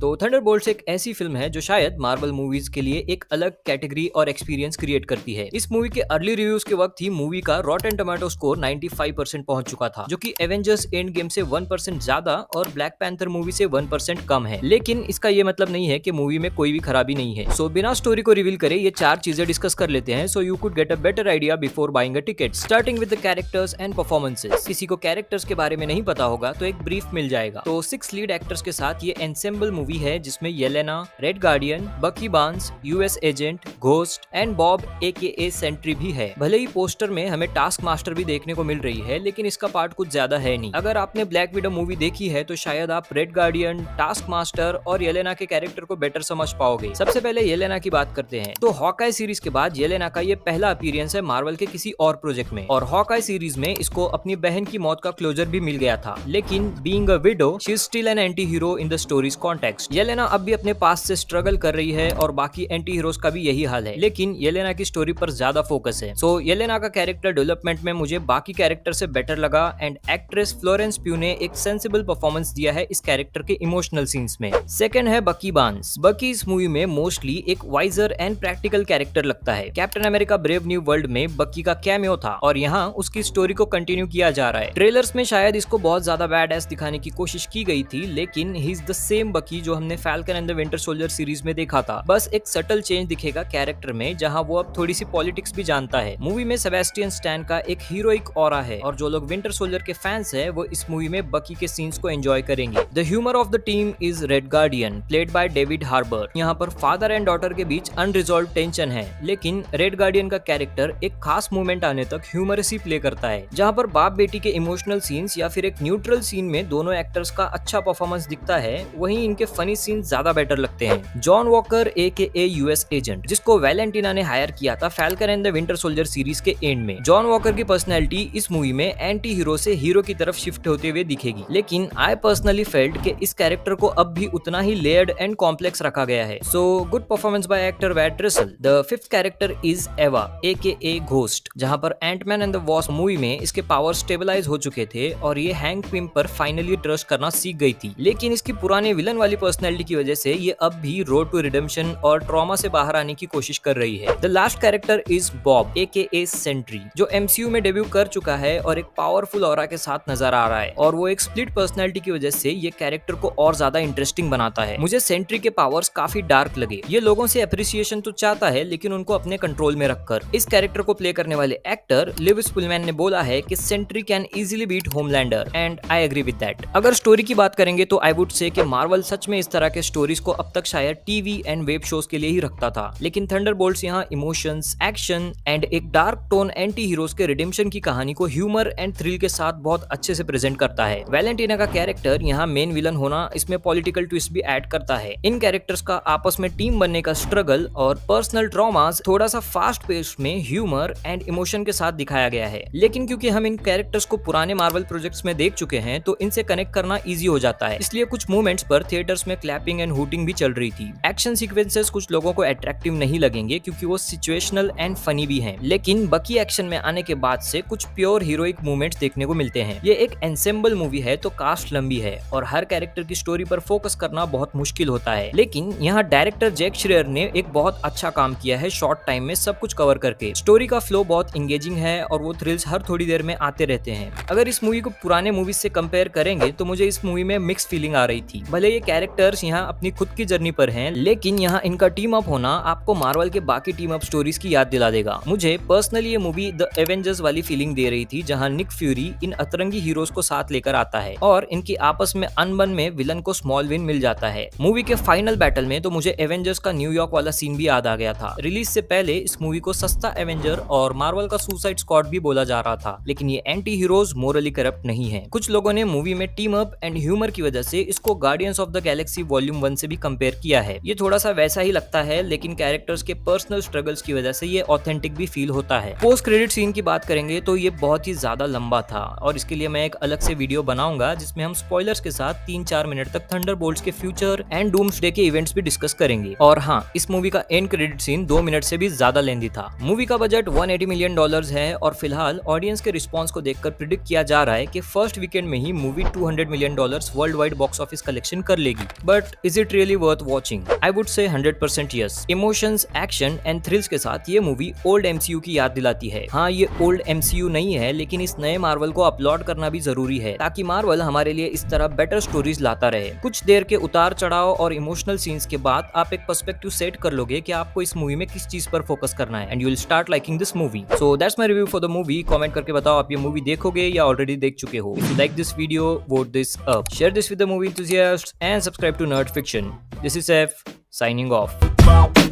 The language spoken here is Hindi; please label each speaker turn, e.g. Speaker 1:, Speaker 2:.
Speaker 1: तो थंडरबोल्ट्स एक ऐसी फिल्म है जो शायद मार्वल मूवीज के लिए एक अलग कैटेगरी और एक्सपीरियंस क्रिएट करती है। इस मूवी के अर्ली रिव्यूज के वक्त ही मूवी का रॉटेन टोमेटो स्कोर 95% पहुंच चुका था, जो कि एवेंजर्स एंड गेम से 1% ज्यादा और ब्लैक पैंथर मूवी से 1% कम है। लेकिन इसका ये मतलब नहीं है कि मूवी में कोई भी खराबी नहीं है। सो बिना स्टोरी को रिवील करे ये 4 चीजें डिस्कस कर लेते हैं, so you could get a better idea before buying a ticket. Starting with the characters and performances. किसी को कैरेक्टर्स के बारे में नहीं पता होगा तो एक ब्रीफ मिल जाएगा। तो 6 लीड एक्टर्स के साथ ये एंसेम्बल मूवी है, जिसमें Yelena, Red Guardian, Bucky Barnes, US agent, Ghost and Bob AKA Sentry भी है। भले ही पोस्टर में हमें टास्क मास्टर भी देखने को मिल रही है, लेकिन इसका पार्ट कुछ ज्यादा है नहीं। अगर आपने ब्लैक विडो मूवी देखी है तो शायद आप रेड गार्डियन, टास्क मास्टर और येलेना के कैरेक्टर को बेटर समझ पाओगे। सबसे पहले येलेना की बात करते हैं। तो हॉकाई सीरीज के बाद येलेना का ये पहला अपीयरेंस है मार्वल के किसी और प्रोजेक्ट में, और हॉकाई सीरीज में इसको अपनी बहन की मौत का क्लोजर भी मिल गया था। लेकिन being a widow, she is still an anti hero in the story's context. Yelena अब भी अपने पास से स्ट्रगल कर रही है और बाकी एंटी हीरोज का भी यही हाल है, लेकिन येलेना की स्टोरी पर ज्यादा फोकस है। सो येलेना का कैरेक्टर डेवलपमेंट में मुझे बाकी कैरेक्टर से बेटर लगा एंड एक्ट्रेस फ्लोरेंस प्यू ने एक सेंसिबल परफॉर्मेंस दिया है इस कैरेक्टर के इमोशनल सीन्स में। सेकंड है बकी बार्न्स। बकी इस मूवी में मोस्टली एक वाइजर एंड प्रैक्टिकल कैरेक्टर लगता है। Captain America brave new world में बकी का कैमियो था और यहाँ उसकी स्टोरी को कंटिन्यू किया जा रहा है। ट्रेलर्स में शायद इसको बहुत ज्यादा बैड एस दिखाने की कोशिश की गई थी, लेकिन ही इज द सेम बकी जो हमने falcon and the winter soldier series में देखा था। बस एक सटल चेंज दिखेगा कैरेक्टर में, जहां वो अब थोड़ी सी पॉलिटिक्स भी जानता है। मूवी में सेबेस्टियन स्टैन का एक हीरोइक ऑरा है, और जो लोग विंटर सोल्जर के फैंस हैं वो इस मूवी में बकी के सीन्स को एंजॉय करेंगे। The humour of the team is Red Guardian, played by David Harbour. यहाँ पर फादर एंड डॉटर के बीच अनरिजॉल्व टेंशन है, लेकिन रेड गार्डियन का कैरेक्टर एक खास मोमेंट आने तक ह्यूमरसी प्ले करता है, जहाँ पर बाप बेटी के इमोशनल सीन्स या फिर एक न्यूट्रल सीन में दोनों एक्टर्स का अच्छा परफॉर्मेंस दिखता है, वहीं इनके फनी सीन ज्यादा बेटर लगते हैं। John walker AKA US agent, जिसको वैलेंटिना ने हायर किया था falcon and the winter soldier series के एंड में। जॉन वॉकर की पर्सनैलिटी इस मूवी में एंटी हीरो से हीरो की तरफ शिफ्ट होते हुए दिखेगी, लेकिन आई पर्सनली फेल्ट कि इस कैरेक्टर को अब भी उतना ही लेयर्ड एंड कॉम्प्लेक्स रखा गया है। So good performance by actor Wyatt Russell. The fifth character is Ava AKA Ghost, जहां पर Ant Man and the Wasp movie में इसके पावर स्टेबलाइज हो चुके थे और ये हैंक पिम पर फाइनली ट्रस्ट करना सीख गई थी, लेकिन इसकी पुराने विलन वाली पर्सनैलिटी की वजह से ये अब भी रोड टू रिडेम्पशन और ट्रॉमा से बाहर आने की कोशिश कर रही है। The last character is Bob AKA Sentry, जो MCU में डेब्यू कर चुका है और एक पावरफुल ऑरा के साथ नजर आ रहा है, और वो एक स्प्लिट पर्सनैलिटी की वजह से ये कैरेक्टर को और ज्यादा इंटरेस्टिंग बनाता है। मुझे सेंट्री के पावर्स काफी डार्क लगे। ये लोगों से अप्रिसिएशन तो चाहता है, लेकिन उनको अपने कंट्रोल में रखकर। इस कैरेक्टर को प्ले करने वाले एक्टर लिव स्पुलमैन ने बोला है कि Sentry can easily beat Homelander, and I agree with that. अगर स्टोरी की बात करेंगे तो आई वुड से कि मार्वल सच में इस तरह के स्टोरीज को अब तक शायद टीवी एंड वेब शोज के लिए ही रखता था, लेकिन थंडरबोल्ट्स यहाँ इमोशंस, एक्शन एंड एक डार्क टोन एंटी हीरोज के रिडेम्पशन की कहानी को ह्यूमर एंड थ्रिल के साथ बहुत अच्छे से प्रेजेंट करता है। वैलेंटिना का कैरेक्टर यहाँ मेन विलन होना इसमें पॉलिटिकल ट्विस्ट भी ऐड करता है। इन कैरेक्टर्स का आपस में टीम बनने का स्ट्रगल और पर्सनल ट्रॉमास थोड़ा सा फास्ट पेस में ह्यूमर एंड इमोशन के साथ दिखाया गया है, लेकिन क्योंकि हम इन कैरेक्टर्स को पुराने मार्वल प्रोजेक्ट्स में देख चुके हैं तो इनसे कनेक्ट करना इजी हो जाता है। इसलिए कुछ मोमेंट्स पर थिएटर्स में क्लैपिंग एंड हूटिंग भी चल रही थी। एक्शन सीक्वेंसेस कुछ लोगों को अट्रैक्टिव नहीं लगेंगे क्योंकि वो सिचुएशनल एंड फनी भी हैं, लेकिन बकी एक्शन में आने के बाद से कुछ प्योर हीरोइक मूवमेंट्स देखने को मिलते हैं। ये एक एंसेम्बल मूवी है तो कास्ट लंबी है और हर कैरेक्टर की स्टोरी पर फोकस करना बहुत मुश्किल होता है, लेकिन यहाँ डायरेक्टर जैक श्रेयर ने एक बहुत अच्छा काम किया है शॉर्ट टाइम में सब कुछ कवर करके। स्टोरी का फ्लो बहुत इंगेजिंग है और वो थ्रिल्स हर थोड़ी देर में आते रहते हैं। अगर इस मूवी को पुराने मूवीज से कंपेयर करेंगे तो मुझे इस मूवी में मिक्स फीलिंग आ रही थी। भले ये कैरेक्टर्स यहाँ अपनी खुद की जर्नी पर हैं, लेकिन यहाँ इनका टीम अप होना आपको मार्वल के बाकी टीम अप स्टोरीज की याद दिला देगा। मुझे पर्सनली ये मूवी द एवेंजर्स वाली फीलिंग दे रही थी, जहाँ निक फ्यूरी इन अतरंगी हीरोज को साथ लेकर आता है और इनकी आपस में अनबन में विलन को स्मॉल विन मिल जाता है। मूवी के फाइनल बैटल में तो मुझे एवेंजर्स का न्यूयॉर्क वाला सीन भी याद आ गया था। रिलीज से पहले इस मूवी को सस्ता एवेंजर और मार्वल का सुसाइड स्क्वाड भी बोला जा रहा था, लेकिन ये एंटी हीरोज मोरली करप्ट नहीं है। कुछ लोगों ने मूवी में टीम अप एंड ह्यूमर की वजह से इसको guardians of the Galaxy volume 1 से भी कंपेयर किया है। ये थोड़ा सा वैसा ही लगता है, लेकिन कैरेक्टर्स के पर्सनल स्ट्रगल्स की वजह से ये ऑथेंटिक भी फील होता है। पोस्ट क्रेडिट सीन की बात करेंगे तो ये बहुत ही ज्यादा लंबा था और इसके लिए मैं एक अलग से वीडियो बनाऊंगा जिसमें हम स्पॉयलर्स के साथ 3-4 मिनट तक थंडरबोल्ट्स के फ्यूचर एंड डूम्सडे के इवेंट्स भी डिस्कस करेंगे। और हाँ, इस मूवी का एंड क्रेडिट सीन 2 मिनट से भी ज्यादा लेंदी था। मूवी का बजट $180 मिलियन है और फिलहाल ऑडियंस के रिस्पॉन्स को देखकर प्रिडिक्ट किया जा रहा है कि फर्स्ट वीकेंड में ही movie $200 million world wide box office collection कर लेगी। But is it really worth watching? I would say 100% yes. Emotions, action and thrills के साथ ये मूवी ओल्ड एमसीयू की याद दिलाती है। हाँ, ये ओल्ड एमसीयू नहीं है, लेकिन इस नए मार्वल को अपलोड करना भी जरूरी है ताकि मार्वल हमारे लिए इस तरह बेटर स्टोरीज लाता रहे। कुछ देर के उतार चढ़ाव और इमोशनल सीन्स के बाद आप एक पर्सपेक्टिव सेट कर लोगे कि आपको इस मूवी में किस चीज पर फोकस करना है, and you will start liking this movie. So that's my review for the movie. Comment करके बताओ आप ये मूवी देखोगे या ऑलरेडी देख चुके हो। If you like this video, vote this up, share this with the movie enthusiasts and subscribe to Nerd Fiction. This is F signing off.